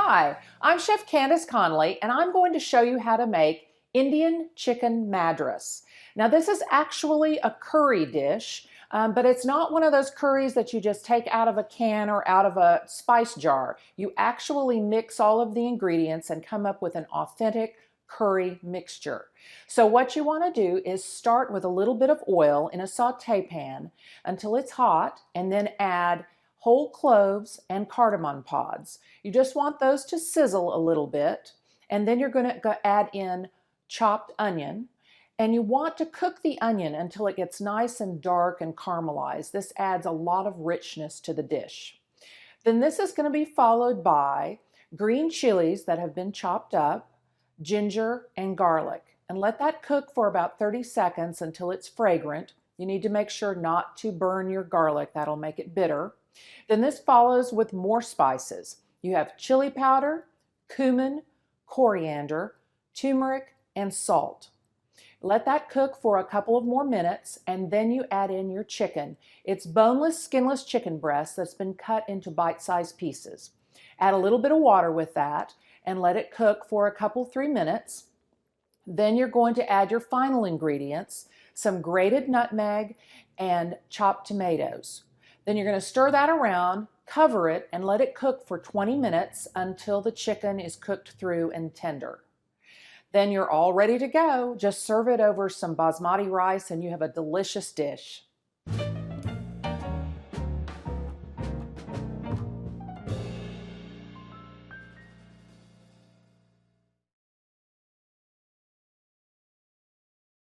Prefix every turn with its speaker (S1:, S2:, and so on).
S1: Hi, I'm Chef Candace Connolly, and I'm going to show you how to make Indian Chicken Madras. Now, this is actually a curry dish, but it's not one of those curries that you just take out of a can or out of a spice jar. You actually mix all of the ingredients and come up with an authentic curry mixture. So what you want to do is start with a little bit of oil in a saute pan until it's hot, and then add whole cloves and cardamom pods. You just want those to sizzle a little bit, and then you're going to add in chopped onion, and you want to cook the onion until it gets nice and dark and caramelized. This adds a lot of richness to the dish. Then this is going to be followed by green chilies that have been chopped up, ginger and garlic, and let that cook for about 30 seconds until it's fragrant. You need to make sure not to burn your garlic. That'll make it bitter. Then this follows with more spices. You have chili powder, cumin, coriander, turmeric, and salt. Let that cook for a couple of more minutes, and then you add in your chicken. It's boneless, skinless chicken breast that's been cut into bite-sized pieces. Add a little bit of water with that and let it cook for a couple, 3 minutes. Then you're going to add your final ingredients, some grated nutmeg and chopped tomatoes. Then you're going to stir that around, cover it, and let it cook for 20 minutes until the chicken is cooked through and tender. Then you're all ready to go. Just serve it over some basmati rice and you have a delicious dish.